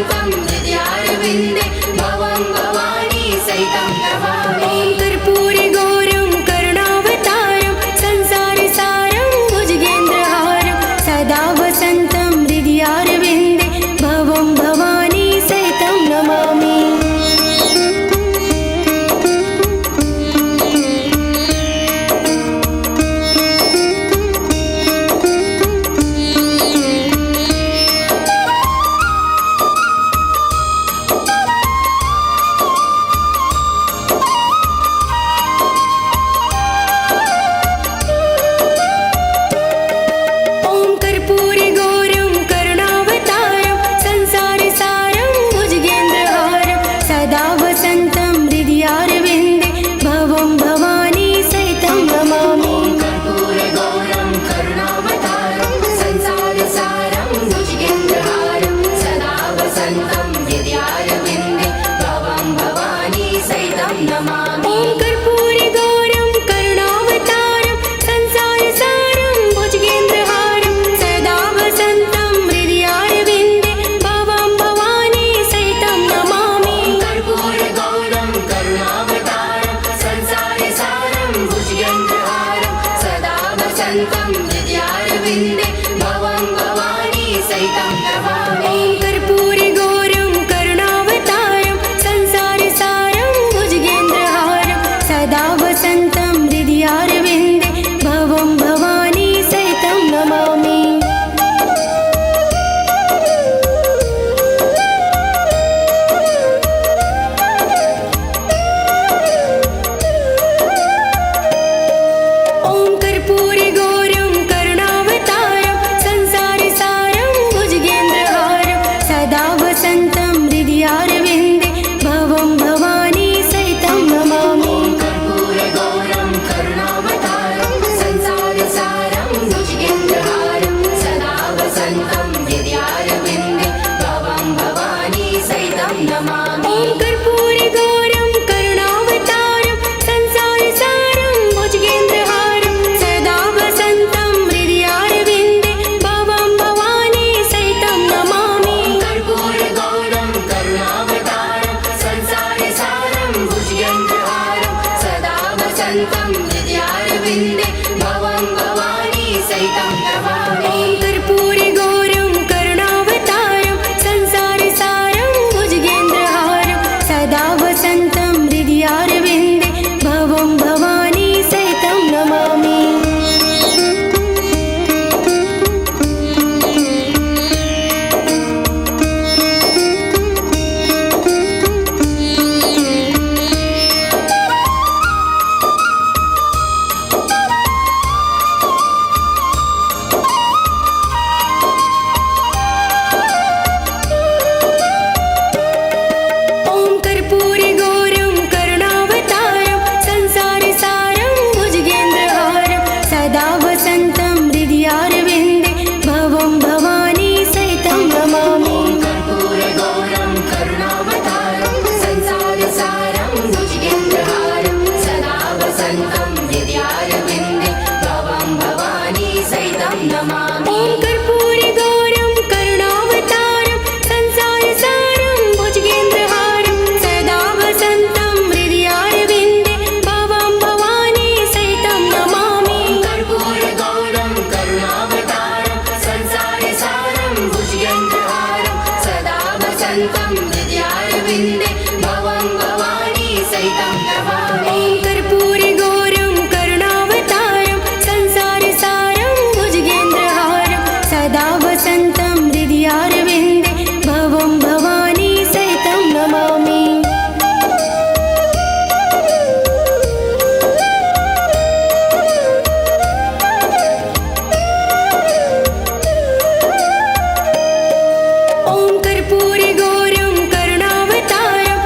वसन्तं हृदयारविन्दे भवं भवानी सहितं नमामि। कर्पूरि गौरं करुणावतारं संसारसारं भुजगेन्द्रहारं सदा वसन्तं हृदयारविन्दे भवं भवानी सहितं नमामि। कर्पूरि गौरं करुणावतारं संसारसारं भुजगेन्द्रहारं सदा वसन्तं हृदयारविन्दे भवं भवानी सहितं नमामि। कर्पूरि गौरं करुणावतारं संसारसारं भुजगेन्द्रहारं सदा वसन्तं हृदयारविन्दे भवं भवानी सहितं नमामि। कर्पूरि गौरं करुणावतारं संसारसारं भुजगेन्द्रहारं सदा वसन्तं हृदयारविन्दे भवं भवानी सहितं नमामि। कर्पूरि गौरं करुणावतारं संसारसारं भुजगेन्द्रहारं सदा वसन्तं हृदयारविन्दे भवं भवानी सहितं नमामि। कर्पूरि गौरं करुणावतारं संसारसारं भुजगेन्द्रहारं सदा वसन्तं हृदयारविन्दे भवं भवानी सहितं नमामि। कर्पूरि गौरं करुणावतारं संसारसारं भुजगेन्द्रहारं सदा वसन्तं हृदयारविन्दे भवं भवानी सहितं नमामि। कर्पूरि गौरं करुणावतारं संसारसारं भुजगेन्द्रहारं सदा वसन्तं हृदयारविन्दे भवं भवानी सहितं नमामि। कर्पूरि गौरं करुणावतारं संसारसारं भुजगेन्द्रहारं सदा वसन्तं हृदयारविन्दे भवं भवानी सहितं नमामि। कर्पूरि गौरं करुणावतारं संसारसारं भुजगेन्द्रहारं सदा वसन्तं हृदयारविन्दे भवं भवानी सहितं नमामि। कर्पूरि गौरं करुणावतारं संसारसारं भुजगेन्द्रहारं सदा वसन्तं हृदयारविन्दे भवं भवानी सहितं नमामि। कर्पूरि गौरं करुणावतारं संसारसारं भुजगेन्द्रहारं सदा वसन्तं हृदयारविन्दे भवं भवानी सहितं नमामि। कर्पूरि गौरं करुणावतारं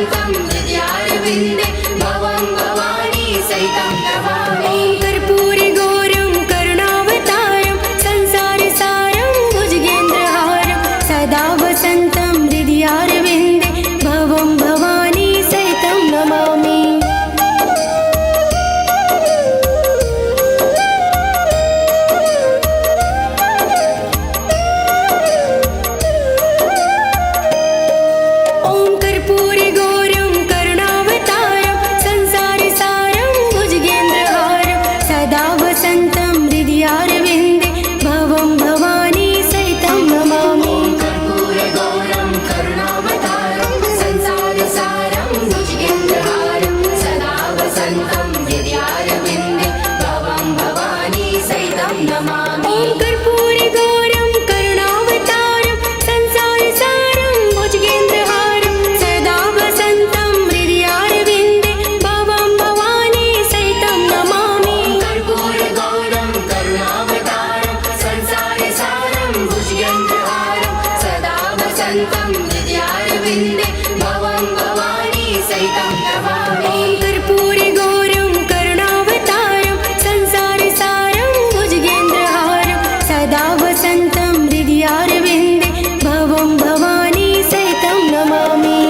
सदावसन्तं हृदयारविन्दे भवं भवानी सहितं नमामि। ॐ कर्पूरगौरं करुणावतारं संसारसारं भुजगेन्द्रहारं सदा वसन्तं हृदयारविन्दे भवं भवानी सहितं नमामि। ॐ कर्पूरगौरं करुणावतारं संसारसारं भुजगेन्द्रहारं सदा वसन्तं हृदयारविन्दे भवं भवानी सहितं नमामि। कर्पूरगौरं करुणावतारं संसारसारं भुजगेन्द्रहारं सदा वसन्तं हृदयारविन्दे भवं भवानी सहितं नमामि। ॐ कर्पूरगौरं करुणावतारं संसारसारं भुजगेन्द्रहारं सदा वसन्तं हृदयारविन्दे भवं भवानी सहितं नमामि। कर्पूरगौरं करुणावतारं संसारसारं भुजगेन्द्रहारं सदा वसन्तं हृदयारविन्दे भवं भवानी सहितं नमामि। ॐ कर्पूरगौरं करुणावतारं संसारसारं भुजगेन्द्रहारं सदा वसन्तं हृदयारविन्दे भवं भवानी सहितं नमामि।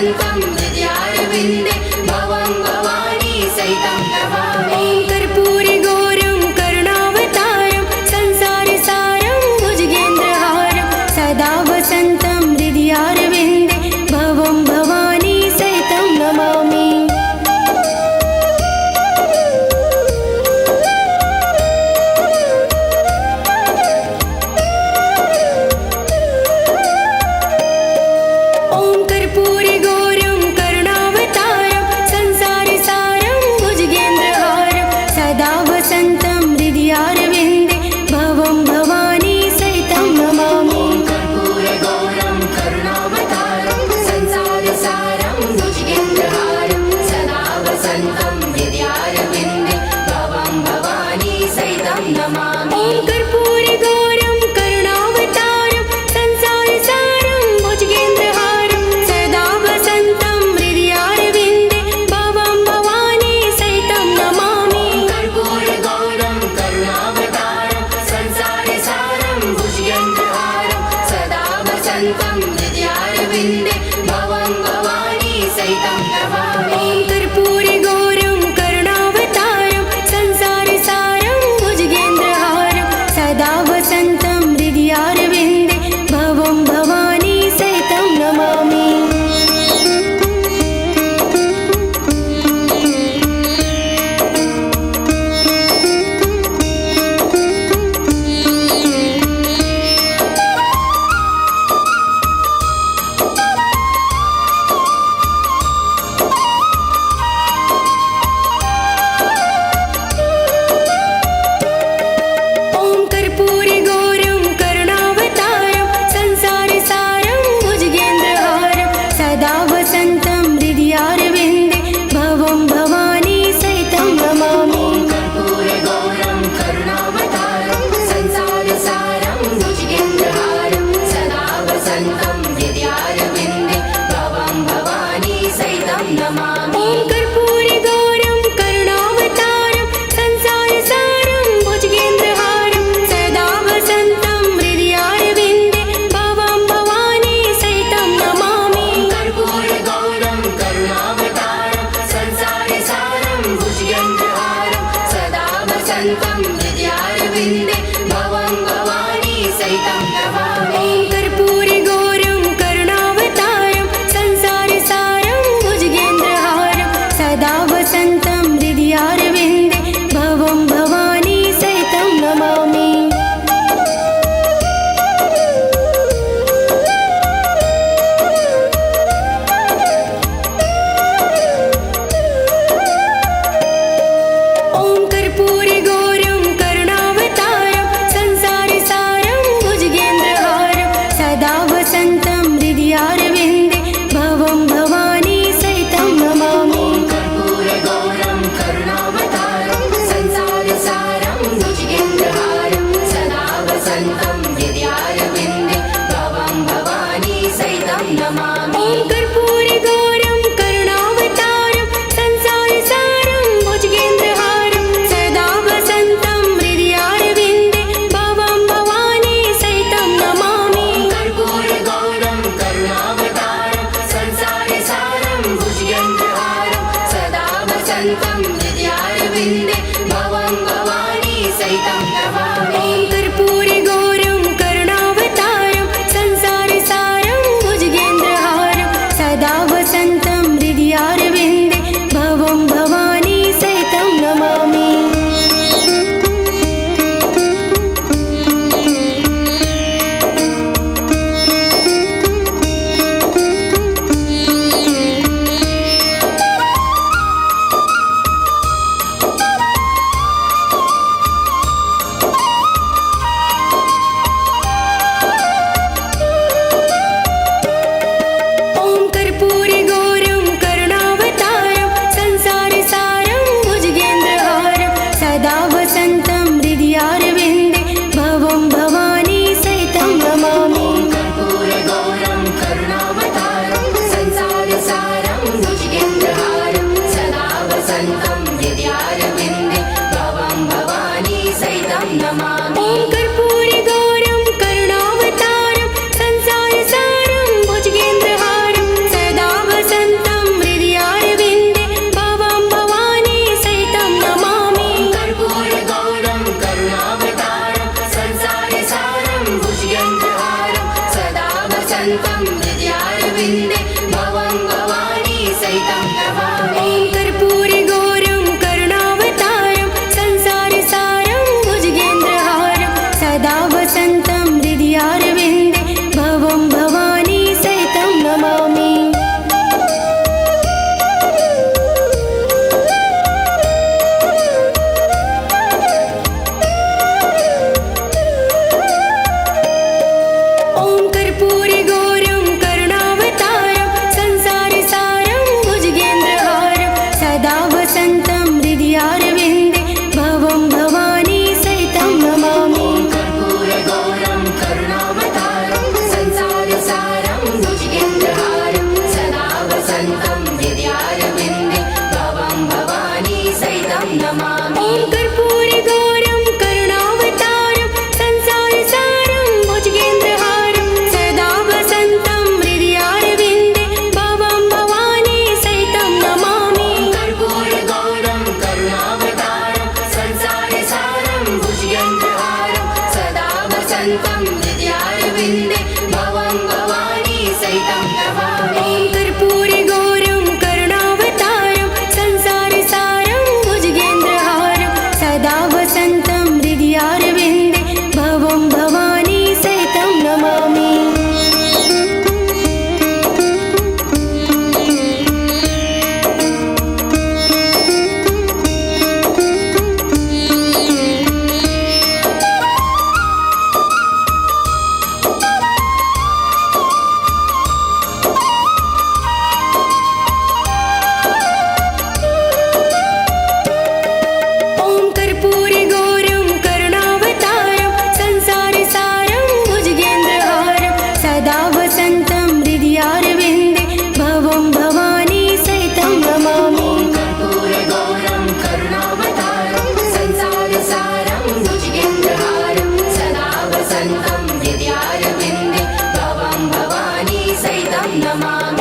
सदावसन्तं हृदयारविन्दे भवं भवानी सहितं नमामि। ॐ कर्पूरगौरं करुणावतारं संसारसारं भुजगेन्द्रहारं सदा वसन्तं हृदयारविन्दे भवं भवानी सहितं नमामि। ॐ कर्पूरगौरं करुणावतारं संसारसारं भुजगेन्द्रहारं सदा वसन्तं हृदयारविन्दे भवं भवानी सहितं नमामि। कर्पूरगौरं करुणावतारं संसारसारं भुजगेन्द्रहारं सदा वसन्तं हृदयारविन्दे भवं भवानी सहितं नमामि। ॐ कर्पूरगौरं करुणावतारं संसारसारं भुजगेन्द्रहारं सदा वसन्तं हृदयारविन्दे भवं भवानी सहितं नमामि। कर्पूरगौरं करुणावतारं संसारसारं भुजगेन्द्रहारं सदा वसन्तं हृदयारविन्दे भवं भवानी सहितं नमामि। ॐ कर्पूरगौरं करुणावतारं संसारसारं भुजगेन्द्रहारं सदा वसन्तं हृदयारविन्दे भवं भवानी सहितं नमामि। ॐ कर्पूरगौरं करुणावतारं संसारसारं भुजगेन्द्रहारं सदा वसन्तं हृदयारविन्दे भवं भवानी सहितं नमामि। कर्पूरगौरं करुणावतारं संसारसारं भुजगेन्द्रहारं सदा वसन्तं हृदयारविन्दे भवं भवानी सहितं नमामि। ॐ कर्पूरगौरं करुणावतारं संसारसारं भुजगेन्द्रहारं सदा वसन्तं हृदयारविन्दे भवं भवानी सहितं नमामि। कर्पूरगौरं करुणावतारं संसारसारं भुजगेन्द्रहारं सदा वसन्तं हृदयारविन्दे भवं भवानी सहितं नमामि। ॐ कर्पूरगौरं करुणावतारं संसारसारं भुजगेन्द्रहारं सदा वसन्तं हृदयारविन्दे भवं भवानी सहितं नमामि। ॐ कर्पूरगौरं करुणावतारं संसारसारं भुजगेन्द्रहारं सदा वसन्तं हृदयारविन्दे भवं भवानी सहितं नमामि। कर्पूरगौरं करुणावतारं संसारसारं भुजगेन्द्रहारं सदा वसन्तं हृदयारविन्दे भवं भवानी सहितं नमामि। ॐ कर्पूरगौरं करुणावतारं संसारसारं भुजगेन्द्रहारं सदा वसन्तं हृदयारविन्दे भवं भवानी सहितं नमामि। कर्पूरगौरं करुणावतारं संसारसारं भुजगेन्द्रहारं सदा वसन्तं हृदयारविन्दे भवं भवानी सहितं नमामि। ॐ कर्पूरगौरं करुणावतारं संसारसारं भुजगेन्द्रहारं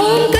ॐ